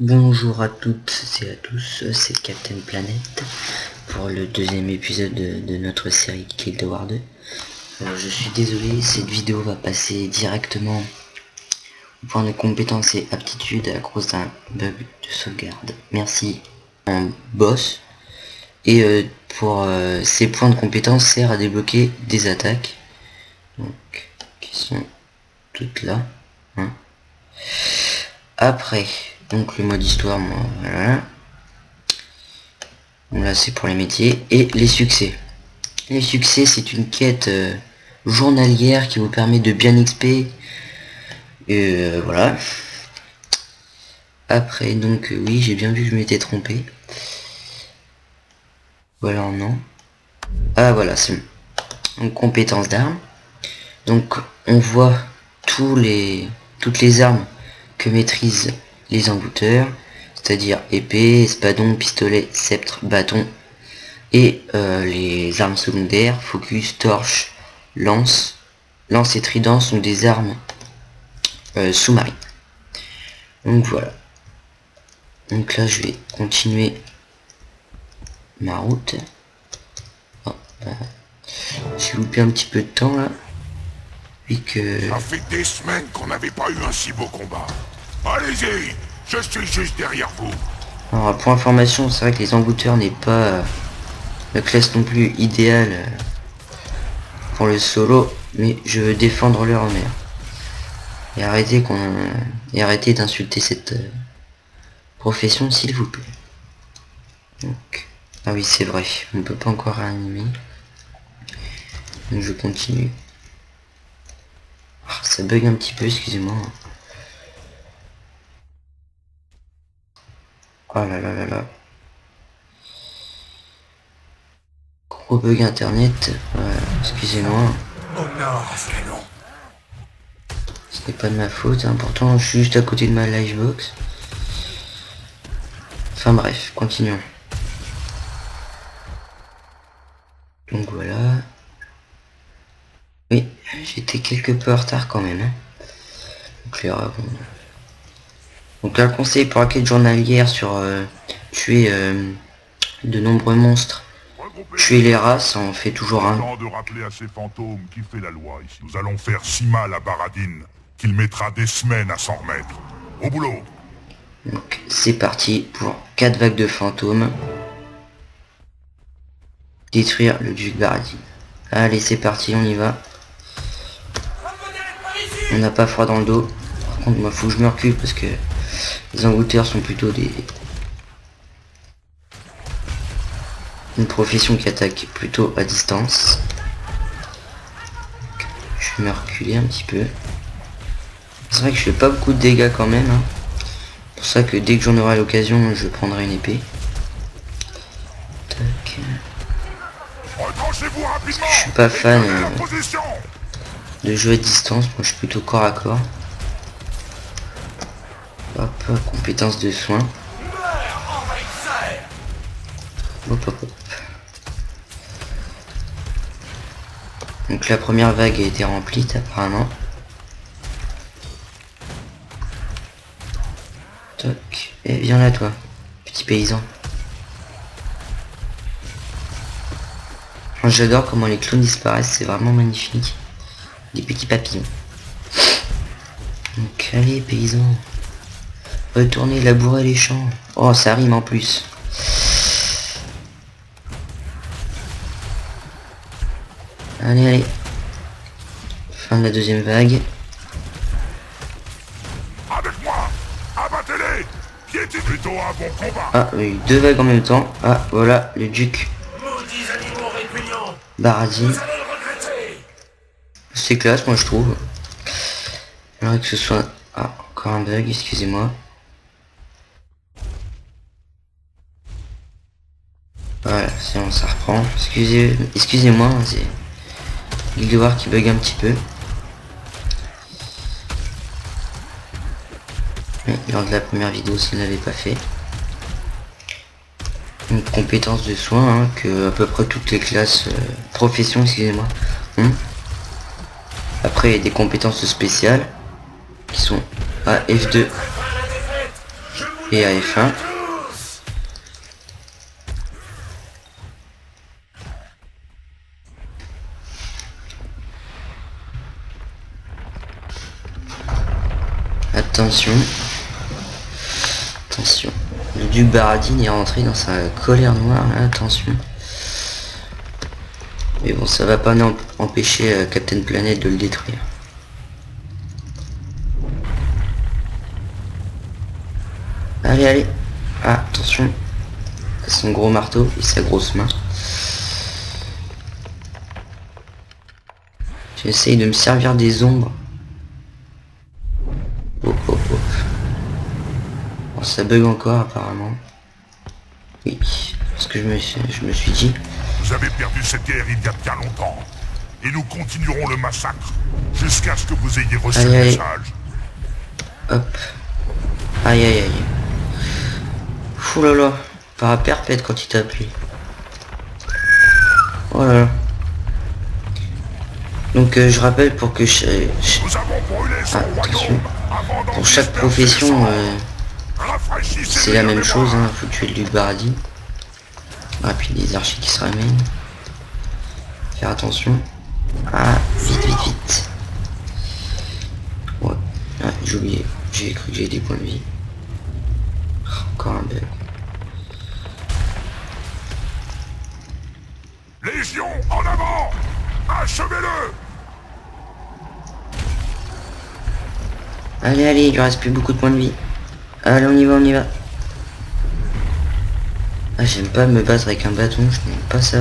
Bonjour à toutes et à tous, c'est Captain Planet pour le deuxième épisode de notre série Guild Wars 2. Je suis désolé, cette vidéo va passer directement au point de compétences et aptitudes à cause d'un bug de sauvegarde. Merci en boss. Et pour ces points de compétences sert à débloquer des attaques. Donc, qui sont toutes là. Hein. Après, donc le mode histoire, moi, voilà. Bon, là c'est pour les métiers. Et les succès. Les succès, c'est une quête journalière qui vous permet de bien XP. Voilà. Après, donc, oui, j'ai bien vu que je m'étais trompé. Voilà, non. Ah, voilà, c'est une compétence d'armes. Donc, on voit toutes les armes que maîtrisent les envoûteurs. C'est-à-dire épée, espadon, pistolet, sceptre, bâton. Et les armes secondaires, focus, torche, lance. Lance et trident sont des armes sous-marines. Donc voilà. Donc là je vais continuer ma route. Oh, j'ai loupé un petit peu de temps là. Puis que... Ça fait des semaines qu'on n'avait pas eu un si beau combat. Allez-y, je suis juste derrière vous. Alors pour information, c'est vrai que les envoûteurs n'est pas la classe non plus idéale pour le solo, mais je veux défendre leur honneur. Et arrêtez d'insulter cette profession s'il vous plaît. Donc, ah oui c'est vrai, on ne peut pas encore réanimer. Donc je continue. Ah, ça bug un petit peu, excusez-moi. Oh là là là là. Gros bug internet. Excusez-moi. Ce n'est pas de ma faute, hein. Pourtant je suis juste à côté de ma livebox. Enfin bref, continuons. Donc voilà. Oui, j'étais quelque peu en retard quand même. Hein. Donc là, le conseil pour la quête journalière sur tuer de nombreux monstres. Tuer les races, on fait toujours un. Temps de rappeler à ces fantômes qui fait la loi ici. Nous allons faire si mal à Baradine qu'il mettra des semaines à s'en remettre. Au boulot. Donc c'est parti pour 4 vagues de fantômes. Détruire le duc Baradine. Allez, c'est parti, on y va. On n'a pas froid dans le dos. Par contre, moi, faut que je me recule parce que les envoûteurs sont plutôt une profession qui attaque plutôt à distance. Donc, je vais me reculer un petit peu. C'est vrai que je fais pas beaucoup de dégâts quand même. Hein. C'est pour ça que dès que j'en aurai l'occasion, je prendrai une épée. Tac. Je suis pas fan de jeu à distance, moi je suis plutôt corps à corps. Hop, compétence de soins. Hop, hop, hop. Donc la première vague a été remplie apparemment. Toc. Et viens là toi, petit paysan. J'adore comment les clones disparaissent, c'est vraiment magnifique. Des petits papillons. Donc allez paysan. Retournez labourer les champs. Oh ça rime en plus. Allez allez. Fin de la deuxième vague. Avec moi. Abattez-les. Piétine plutôt un bon combat. Ah oui, 2 vagues en même temps. Ah voilà le duc Baradine. C'est classe moi je trouve. J'aimerais que ce soit... Ah, encore un bug, excusez-moi. Voilà, c'est bon, ça reprend. Excusez-moi, hein, c'est Guild Wars qui bug un petit peu. Mais lors de la première vidéo, s'il n'avait pas fait. Une compétence de soins hein, que à peu près toutes les classes professions, excusez-moi. Après, il y a des compétences spéciales qui sont à F2. Et à F1. Attention. Attention. Le duc Baradine est rentré dans sa colère noire, là, attention. Mais bon, ça va pas empêcher Captain Planet de le détruire. Allez, allez. Ah, attention. Son gros marteau et sa grosse main. J'essaye de me servir des ombres. Oh, oh, oh. Bon, ça bug encore apparemment. Oui, parce que je me suis dit. Vous avez perdu cette guerre il y a bien longtemps. Et nous continuerons le massacre jusqu'à ce que vous ayez reçu le message. Hop. Aïe aïe aïe. Fou là là. Par à perpète quand il t'appuie. Oh là là. Donc je rappelle pour que Nous avons brûlé son royaume avant d'en pour chaque profession c'est la même chose, hein. Faut tuer le duc Baradine. Ah puis des archers qui se ramènent. Faire attention. Ah vite vite vite. Ouais. Ah, j'ai oublié. J'ai cru que j'avais des points de vie. Encore un bug. Légion en avant. Achevez-le. Allez allez, il lui reste plus beaucoup de points de vie. Allez on y va, on y va. Ah j'aime pas me battre avec un bâton, je n'aime pas ça.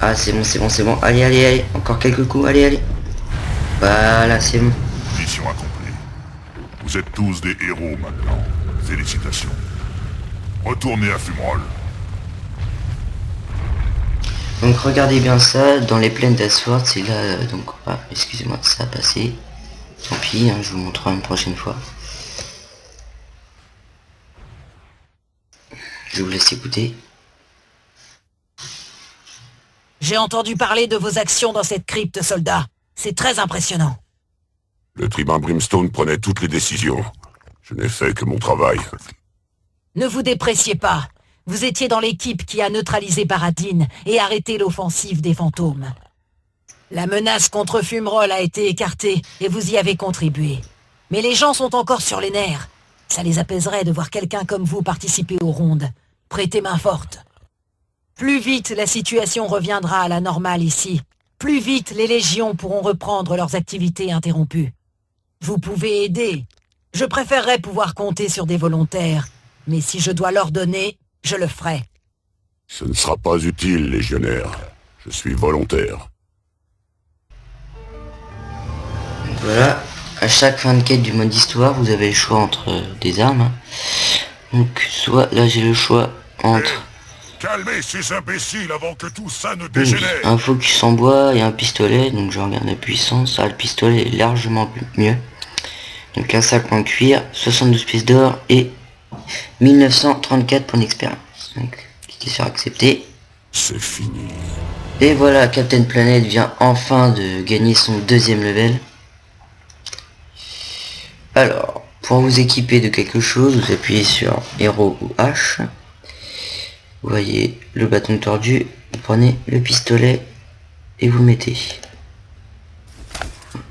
Ah c'est bon, c'est bon, c'est bon. Allez, allez, allez. Encore quelques coups, allez, allez. Voilà, c'est bon. Mission accomplie. Vous êtes tous des héros maintenant. Félicitations. Retournez à Fumerol. Donc regardez bien ça, dans les plaines d'Asword, c'est là, donc, ah, excusez-moi, ça a passé. Tant pis, hein, je vous montrerai une prochaine fois. Je vous laisse écouter. J'ai entendu parler de vos actions dans cette crypte, soldat. C'est très impressionnant. Le tribun Brimstone prenait toutes les décisions. Je n'ai fait que mon travail. Ne vous dépréciez pas. Vous étiez dans l'équipe qui a neutralisé Baradine et arrêté l'offensive des fantômes. La menace contre Fumerol a été écartée et vous y avez contribué. Mais les gens sont encore sur les nerfs. Ça les apaiserait de voir quelqu'un comme vous participer aux rondes. Prêtez main forte. Plus vite la situation reviendra à la normale ici, plus vite les légions pourront reprendre leurs activités interrompues. Vous pouvez aider. Je préférerais pouvoir compter sur des volontaires, mais si je dois l'ordonner, je le ferai. Ce ne sera pas utile, légionnaire. Je suis volontaire. Voilà, à chaque fin de quête du mode histoire, vous avez le choix entre des armes. Hein. Donc soit là j'ai le choix entre Calmez ces imbéciles avant que tout ça ne dégénère. un focus en bois et un pistolet, donc je regarde la puissance. Ah, le pistolet est largement mieux. Donc un sac en cuir, 72 pièces d'or et 1934 points d'expérience. Donc qui sera accepté. C'est fini. Et voilà, Captain Planet vient enfin de gagner son deuxième level. Alors, pour vous équiper de quelque chose, vous appuyez sur héros ou H. Vous voyez le bâton tordu, vous prenez le pistolet et vous le mettez.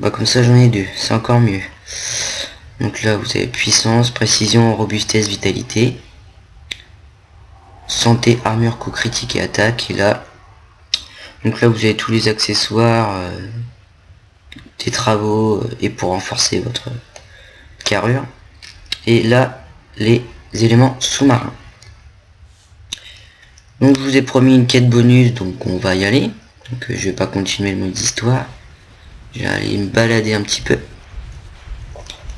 Bah comme ça j'en ai deux, c'est encore mieux. Donc là vous avez puissance, précision, robustesse, vitalité. Santé, armure, coup critique et attaque. Et là, donc là vous avez tous les accessoires, des travaux et pour renforcer votre carrure. Et là, les éléments sous-marins. Donc je vous ai promis une quête bonus, donc on va y aller. Donc je vais pas continuer le mode d'histoire. Je vais aller me balader un petit peu.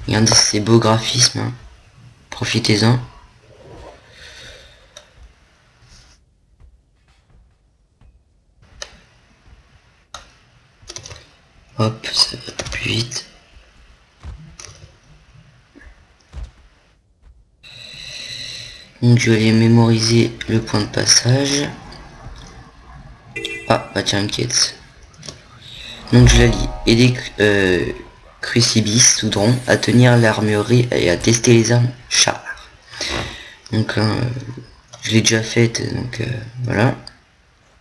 Regardez ces beaux graphismes. Hein. Profitez-en. Hop, ça va plus vite. Donc je vais aller mémoriser le point de passage. Ah, bah tiens, une quête. Donc je la lis. Aider Crucibis Soudron à tenir l'armurerie et à tester les armes char. Donc je l'ai déjà faite, donc voilà.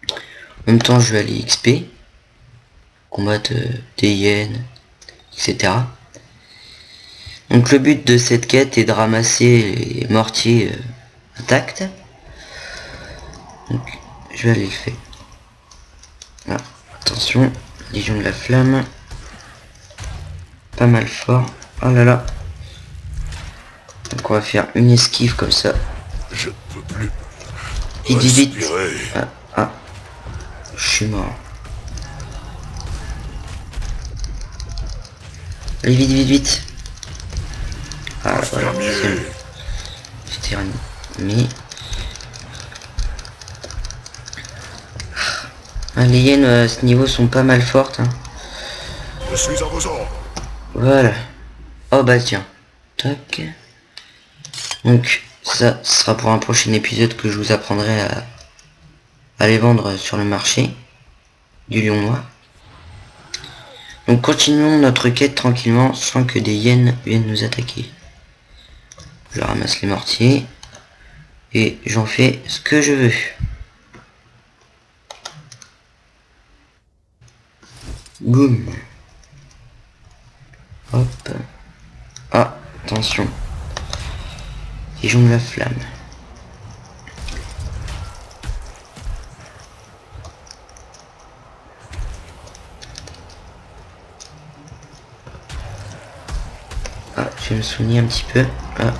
En même temps je vais aller XP, combattre des hyènes, etc. Donc le but de cette quête est de ramasser les mortiers intacts. Donc je vais aller le faire. Ah, attention, Légion de la Flamme. Pas mal fort. Oh là là. Donc on va faire une esquive comme ça. Je ne peux plus. Vite, vite, vite. Respirer. Ah. Je suis mort. Allez, vite, vite, vite. Ah, voilà. Fermier. J'étais remis. Ah, les hyènes à ce niveau sont pas mal fortes. Hein. Je suis à vos ordres. Voilà. Oh bah tiens. Tac. Donc ça sera pour un prochain épisode que je vous apprendrai à les vendre sur le marché du lion noir. Donc continuons notre quête tranquillement sans que des hyènes viennent nous attaquer. Je ramasse les mortiers et j'en fais ce que je veux. Boum. Hop. Ah, attention. Légion de la Flamme. Ah, je vais me soigner un petit peu. Ah.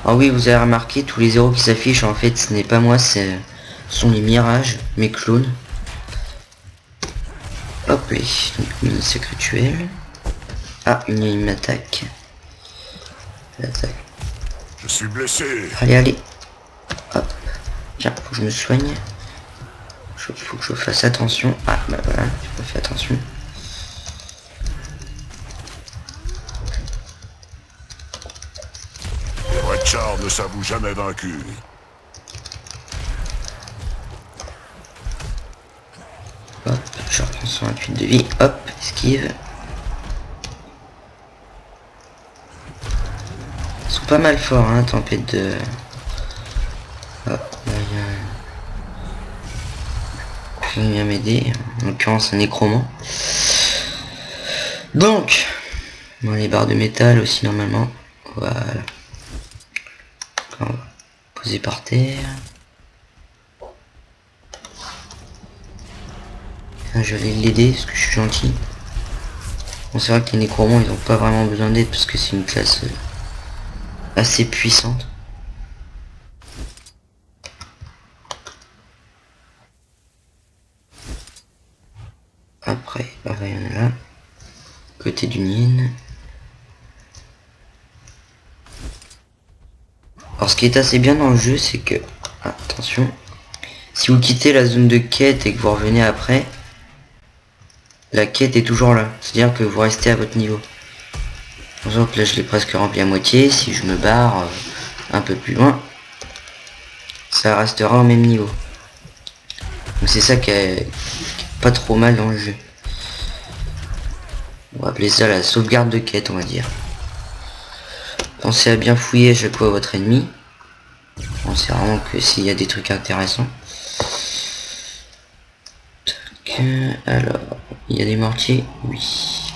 Ah oui, vous avez remarqué, tous les zéros qui s'affichent, en fait, ce n'est pas moi, ce sont les mirages, mes clones. Hop, les menace rituelle. Ah, une m'attaque. L'attaque. Je suis blessé. Allez, allez. Hop. Tiens, faut que je me soigne. Faut que je fasse attention. Ah, bah voilà, j'ai pas fait attention. Les Red Chars ne s'avouent jamais vaincus. Hop, je reprends 128 de vie. Hop, esquive. Ils sont pas mal forts, hein, tempête de... Hop, là, il vient m'aider. En l'occurrence, un nécromant. Donc, bon, les barres de métal aussi, normalement. Voilà. On va poser par terre. Je vais l'aider parce que je suis gentil. Bon, c'est vrai que les nécromants ils n'ont pas vraiment besoin d'aide parce que c'est une classe assez puissante. Après, bah, il y en a là. Côté d'une hyène. Alors ce qui est assez bien dans le jeu c'est que... Attention. Si vous quittez la zone de quête et que vous revenez après, la quête est toujours là. C'est-à-dire que vous restez à votre niveau. Par exemple là je l'ai presque rempli à moitié. Si je me barre un peu plus loin, ça restera au même niveau. Donc c'est ça qui est pas trop mal dans le jeu. On va appeler ça la sauvegarde de quête, on va dire. Pensez à bien fouiller à chaque fois votre ennemi. Pensez vraiment que s'il y a des trucs intéressants. Tac, alors, il y a des mortiers, oui.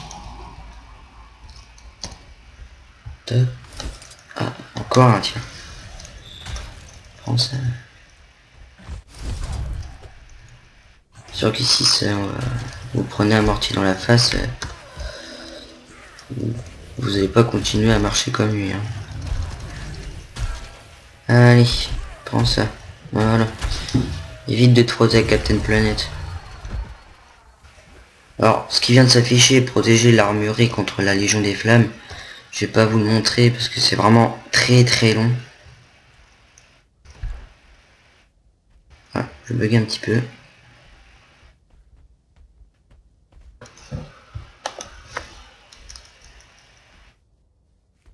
Top. Ah, encore un, tiens. Prends ça. Sûr qu'ici, vous prenez un mortier dans la face, vous n'allez pas continuer à marcher comme lui. Hein. Allez, prends ça. Voilà. Évite de te frotter à Captain Planet. Alors, ce qui vient de s'afficher est protéger l'armurerie contre la Légion des Flammes. Je vais pas vous le montrer parce que c'est vraiment très très long. Ah, je bug un petit peu.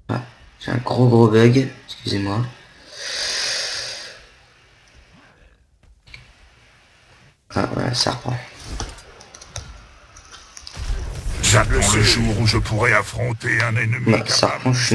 Ah, j'ai un gros bug, excusez-moi. Ah voilà, ça reprend. J'attends le jour où je pourrai affronter un ennemi Bah, ça capable reprend, je suis